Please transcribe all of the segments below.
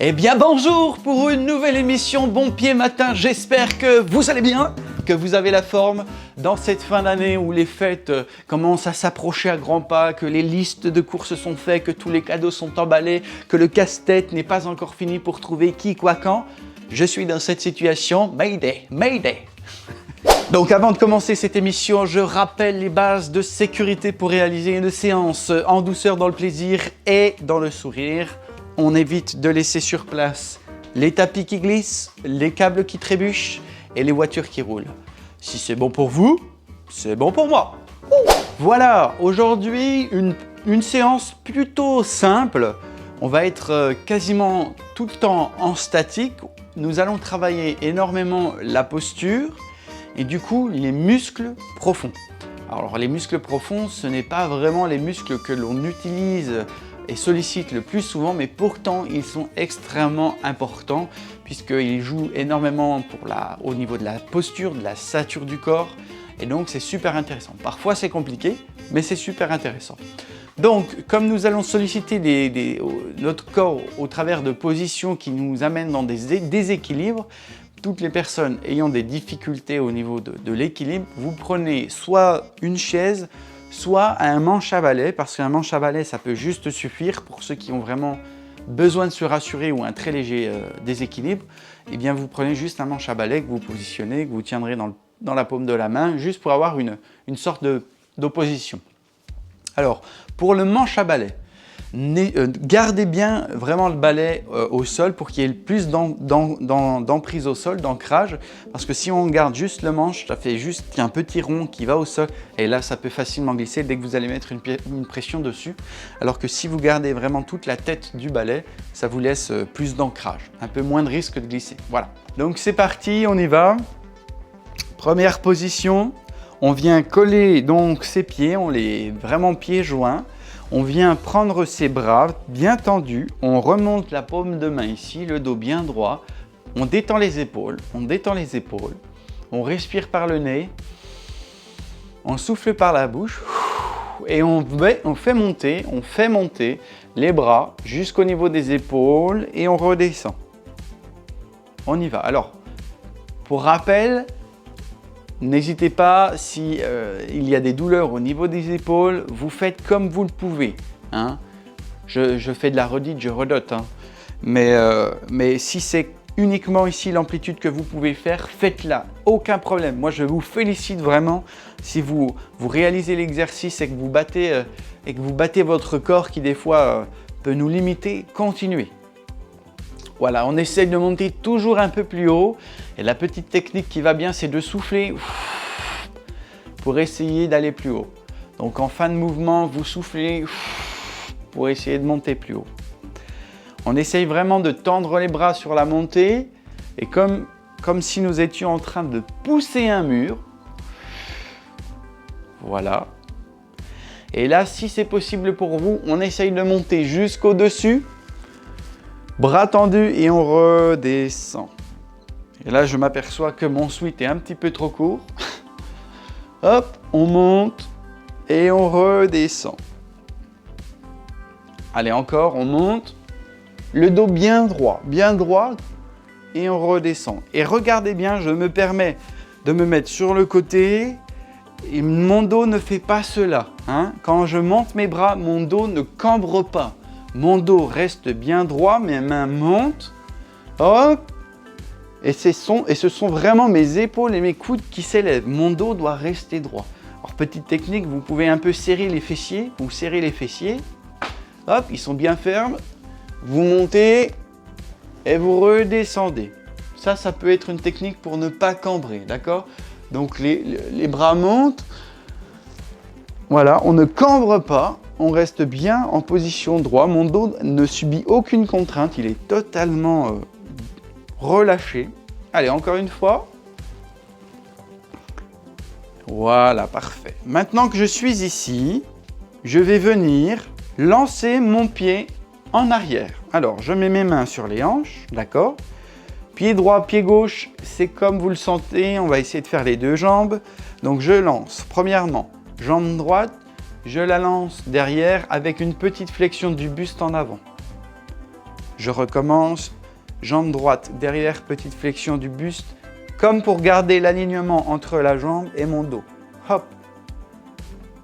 Eh bien bonjour pour une nouvelle émission Bon Pied Matin, j'espère que vous allez bien, que vous avez la forme dans cette fin d'année où les fêtes commencent à s'approcher à grands pas, que les listes de courses sont faites, que tous les cadeaux sont emballés, que le casse-tête n'est pas encore fini pour trouver qui, quoi, quand. Je suis dans cette situation, Mayday, Mayday. Donc avant de commencer cette émission, je rappelle les bases de sécurité pour réaliser une séance en douceur dans le plaisir et dans le sourire. On évite de laisser sur place les tapis qui glissent, les câbles qui trébuchent et les voitures qui roulent. Si c'est bon pour vous, c'est bon pour moi. Voilà, aujourd'hui une séance plutôt simple. On va être quasiment tout le temps en statique. Nous allons travailler énormément la posture et du coup les muscles profonds. Alors les muscles profonds, ce n'est pas vraiment les muscles que l'on utilise et sollicite le plus souvent, mais pourtant ils sont extrêmement importants puisqu'ils jouent énormément au niveau de la posture, de la stature du corps, et donc c'est super intéressant. Parfois c'est compliqué, mais c'est super intéressant. Donc comme nous allons solliciter notre corps au travers de positions qui nous amènent dans des déséquilibres, toutes les personnes ayant des difficultés au niveau de l'équilibre, vous prenez soit une chaise, soit un manche à balai, parce qu'un manche à balai, ça peut juste suffire pour ceux qui ont vraiment besoin de se rassurer ou un très léger déséquilibre. Eh bien, vous prenez juste un manche à balai que vous positionnez, que vous tiendrez dans la paume de la main, juste pour avoir une sorte d'opposition. Alors, pour le manche à balai, gardez bien vraiment le balai au sol pour qu'il y ait le plus d'emprise au sol, d'ancrage, parce que si on garde juste le manche, ça fait juste un petit rond qui va au sol et là ça peut facilement glisser dès que vous allez mettre une pression dessus, alors que si vous gardez vraiment toute la tête du balai, ça vous laisse plus d'ancrage, un peu moins de risque de glisser. Voilà, donc c'est parti, on y va. Première position, on vient coller donc ses pieds, on les vraiment pieds joints. On vient prendre ses bras bien tendus, on remonte la paume de main ici, le dos bien droit, on détend les épaules, on respire par le nez, on souffle par la bouche et on fait monter les bras jusqu'au niveau des épaules et on redescend. On y va. Alors, pour rappel, n'hésitez pas, si il y a des douleurs au niveau des épaules, vous faites comme vous le pouvez. Hein. Je fais de la redite, je redote. Hein. Mais si c'est uniquement ici l'amplitude que vous pouvez faire, faites-la. Aucun problème. Moi, je vous félicite vraiment si vous réalisez l'exercice et que vous battez votre corps qui des fois peut nous limiter. Continuez. Voilà, on essaie de monter toujours un peu plus haut. Et la petite technique qui va bien, c'est de souffler pour essayer d'aller plus haut. Donc en fin de mouvement, vous soufflez pour essayer de monter plus haut. On essaye vraiment de tendre les bras sur la montée et comme si nous étions en train de pousser un mur. Voilà. Et là, si c'est possible pour vous, on essaye de monter jusqu'au-dessus. Bras tendus et on redescend. Et là, je m'aperçois que mon sweat est un petit peu trop court. Hop, on monte et on redescend. Allez, encore, on monte. Le dos bien droit et on redescend. Et regardez bien, je me permets de me mettre sur le côté et mon dos ne fait pas cela. Hein. Quand je monte mes bras, mon dos ne cambre pas. Mon dos reste bien droit, mes mains montent, hop, et ce sont vraiment mes épaules et mes coudes qui s'élèvent. Mon dos doit rester droit. Alors, petite technique, vous pouvez un peu serrer les fessiers, hop, ils sont bien fermes, vous montez et vous redescendez. Ça peut être une technique pour ne pas cambrer, d'accord? Donc, les bras montent, voilà, on ne cambre pas. On reste bien en position droite. Mon dos ne subit aucune contrainte. Il est totalement relâché. Allez, encore une fois. Voilà, parfait. Maintenant que je suis ici, je vais venir lancer mon pied en arrière. Alors, je mets mes mains sur les hanches, d'accord? Pied droit, pied gauche, c'est comme vous le sentez. On va essayer de faire les deux jambes. Donc, je lance. Premièrement, jambe droite. Je la lance derrière avec une petite flexion du buste en avant. Je recommence. Jambe droite derrière, petite flexion du buste, comme pour garder l'alignement entre la jambe et mon dos. Hop.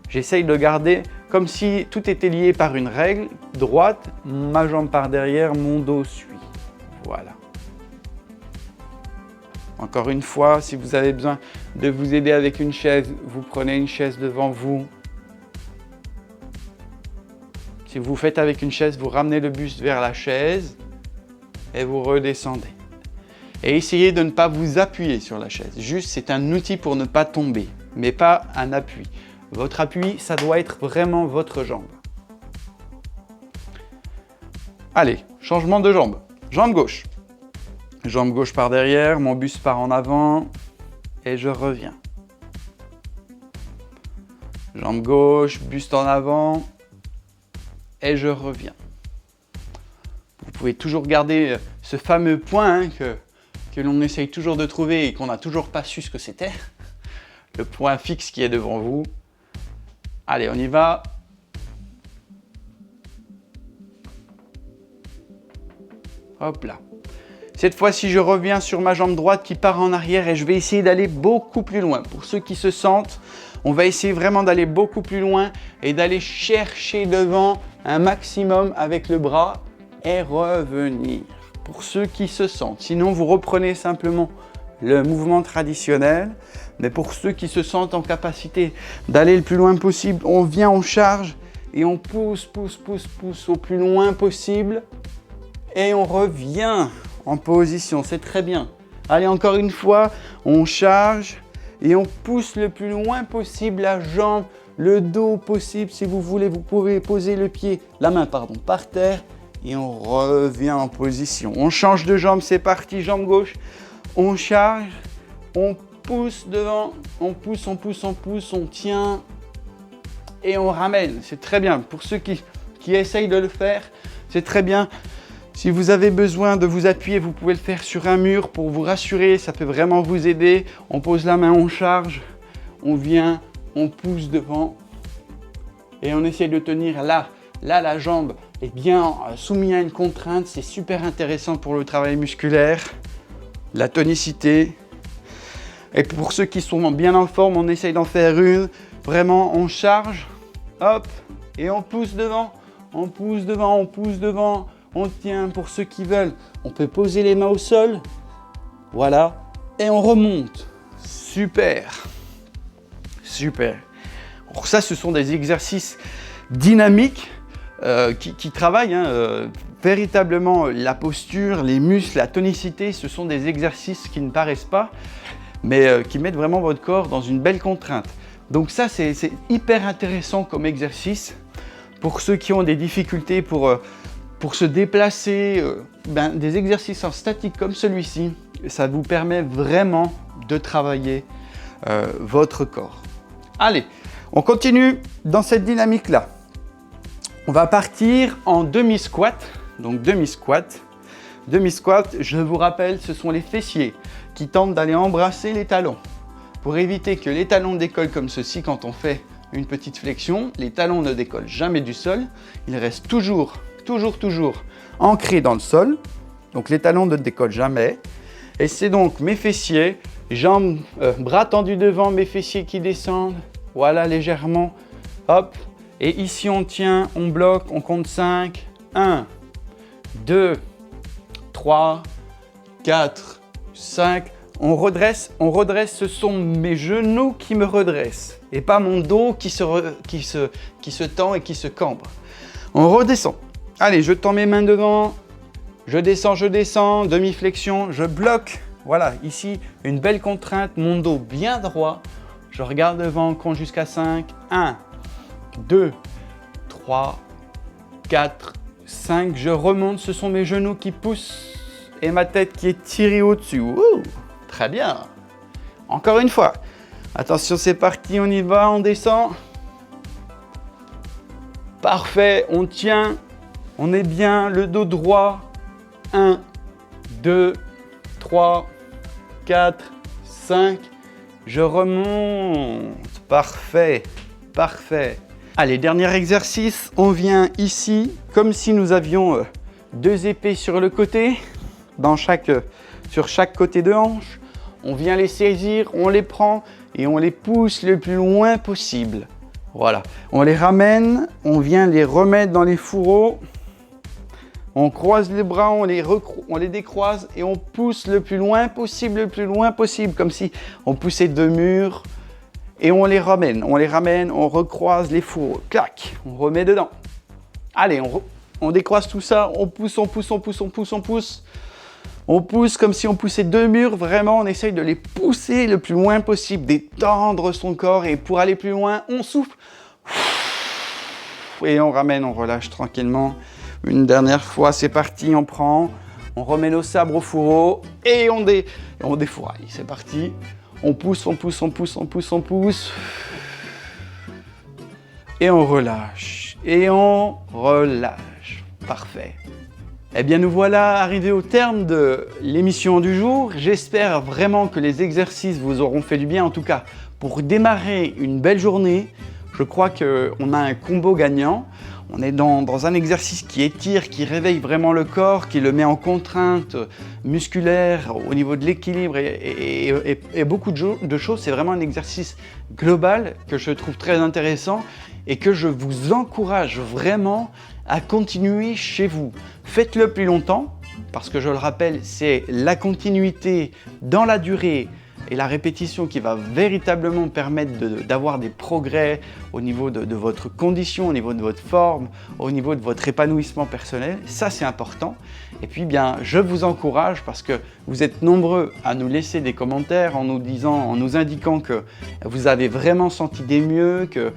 J'essaye de garder comme si tout était lié par une règle. Droite, ma jambe par derrière, mon dos suit. Voilà. Encore une fois, si vous avez besoin de vous aider avec une chaise, vous prenez une chaise devant vous. Si vous faites avec une chaise, vous ramenez le buste vers la chaise et vous redescendez. Et essayez de ne pas vous appuyer sur la chaise. Juste, c'est un outil pour ne pas tomber, mais pas un appui. Votre appui, ça doit être vraiment votre jambe. Allez, changement de jambe. Jambe gauche. Jambe gauche par derrière, mon buste part en avant et je reviens. Jambe gauche, buste en avant et je reviens. Vous pouvez toujours garder ce fameux point que l'on essaye toujours de trouver et qu'on n'a toujours pas su ce que c'était. Le point fixe qui est devant vous. Allez, on y va. Hop là. Cette fois-ci, je reviens sur ma jambe droite qui part en arrière et je vais essayer d'aller beaucoup plus loin. Pour ceux qui se sentent, on va essayer vraiment d'aller beaucoup plus loin et d'aller chercher devant un maximum avec le bras et revenir. Pour ceux qui se sentent. Sinon, vous reprenez simplement le mouvement traditionnel. Mais pour ceux qui se sentent en capacité d'aller le plus loin possible, on vient, on charge et on pousse, pousse, pousse, pousse au plus loin possible. Et on revient en position, c'est très bien. Allez, encore une fois, on charge et on pousse le plus loin possible la jambe, le dos possible. Si vous voulez, vous pouvez poser le pied, la main, pardon, par terre et on revient en position. On change de jambe, c'est parti, jambe gauche. On charge, on pousse devant, on pousse, on pousse, on pousse, on tient et on ramène. C'est très bien. Pour ceux qui essayent de le faire, c'est très bien. Si vous avez besoin de vous appuyer, vous pouvez le faire sur un mur pour vous rassurer. Ça peut vraiment vous aider. On pose la main, on charge, on vient, on pousse devant et on essaie de tenir là. Là, la jambe est bien soumise à une contrainte. C'est super intéressant pour le travail musculaire, la tonicité. Et pour ceux qui sont bien en forme, on essaye d'en faire une. Vraiment, on charge, hop, et on pousse devant. On pousse devant, on pousse devant. On tient. Pour ceux qui veulent, on peut poser les mains au sol. Voilà. Et on remonte. Super. Super. Alors ça, ce sont des exercices dynamiques qui travaillent véritablement la posture, les muscles, la tonicité. Ce sont des exercices qui ne paraissent pas, mais qui mettent vraiment votre corps dans une belle contrainte. Donc ça, c'est hyper intéressant comme exercice pour ceux qui ont des difficultés pour se déplacer, des exercices en statique comme celui-ci, ça vous permet vraiment de travailler votre corps. Allez, on continue dans cette dynamique-là. On va partir en demi-squat. Donc demi-squat. Demi-squat, je vous rappelle, ce sont les fessiers qui tentent d'aller embrasser les talons. Pour éviter que les talons décollent comme ceci quand on fait une petite flexion, les talons ne décollent jamais du sol, ils restent toujours ancrés dans le sol. Donc les talons ne décollent jamais. Et c'est donc mes fessiers, jambes, bras tendus devant, mes fessiers qui descendent, voilà légèrement, hop. Et ici on tient, on bloque, on compte 5, 1, 2, 3, 4, 5, on redresse, ce sont mes genoux qui me redressent et pas mon dos qui se tend et qui se cambre. On redescend. Allez, je tends mes mains devant, je descends, demi-flexion, je bloque. Voilà, ici, une belle contrainte, mon dos bien droit. Je regarde devant, on compte jusqu'à 5. 1, 2, 3, 4, 5. Je remonte, ce sont mes genoux qui poussent et ma tête qui est tirée au-dessus. Très bien. Encore une fois. Attention, c'est parti, on y va, on descend. Parfait, on tient. On est bien, le dos droit. 1, 2, 3, 4, 5. Je remonte. Parfait, parfait. Allez, dernier exercice. On vient ici, comme si nous avions 2 épées sur le côté, sur chaque côté de hanche. On vient les saisir, on les prend et on les pousse le plus loin possible. Voilà, on les ramène, on vient les remettre dans les fourreaux. On croise les bras, on les décroise et on pousse le plus loin possible, comme si on poussait 2 murs. Et on les ramène, on recroise les fourreaux, clac, on remet dedans. Allez, on décroise tout ça, on pousse. On pousse comme si on poussait 2 murs, vraiment on essaye de les pousser le plus loin possible, d'étendre son corps et pour aller plus loin, on souffle. Et on ramène, on relâche tranquillement. Une dernière fois, c'est parti, on prend, on remet nos sabres au fourreau et on défouraille. C'est parti, on pousse. Et on relâche, Parfait. Eh bien, nous voilà arrivés au terme de l'émission du jour. J'espère vraiment que les exercices vous auront fait du bien. En tout cas, pour démarrer une belle journée, je crois qu'on a un combo gagnant. On est dans un exercice qui étire, qui réveille vraiment le corps, qui le met en contrainte musculaire au niveau de l'équilibre et beaucoup de choses. C'est vraiment un exercice global que je trouve très intéressant et que je vous encourage vraiment à continuer chez vous. Faites-le plus longtemps, parce que je le rappelle, c'est la continuité dans la durée et la répétition qui va véritablement permettre d'avoir des progrès au niveau de votre condition, au niveau de votre forme, au niveau de votre épanouissement personnel. Ça, c'est important. Et puis, bien, je vous encourage parce que vous êtes nombreux à nous laisser des commentaires en nous indiquant que vous avez vraiment senti des mieux, que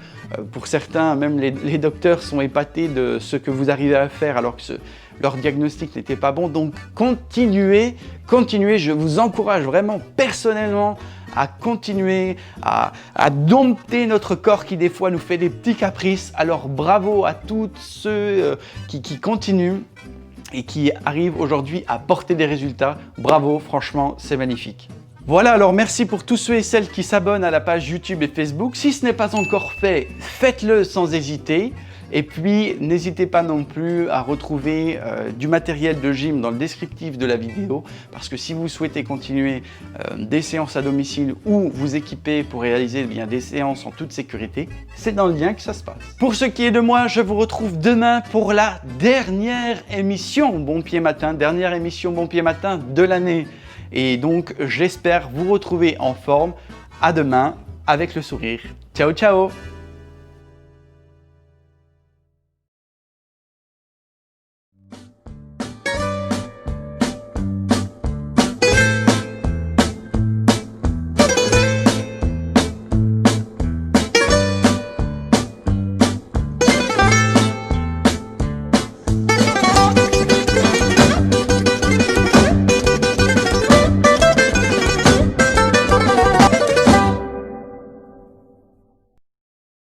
pour certains, même les docteurs sont épatés de ce que vous arrivez à faire alors que leur diagnostic n'était pas bon. Donc continuez, je vous encourage vraiment personnellement à continuer, à dompter notre corps qui des fois nous fait des petits caprices. Alors bravo à tous ceux qui continuent et qui arrivent aujourd'hui à porter des résultats. Bravo, franchement, c'est magnifique. Voilà, alors merci pour tous ceux et celles qui s'abonnent à la page YouTube et Facebook. Si ce n'est pas encore fait, faites-le sans hésiter. Et puis, n'hésitez pas non plus à retrouver du matériel de gym dans le descriptif de la vidéo, parce que si vous souhaitez continuer des séances à domicile ou vous équiper pour réaliser bien des séances en toute sécurité, c'est dans le lien que ça se passe. Pour ce qui est de moi, je vous retrouve demain pour la dernière émission Bon Pied Matin, dernière émission Bon Pied Matin de l'année. Et donc, j'espère vous retrouver en forme. À demain avec le sourire. Ciao, ciao!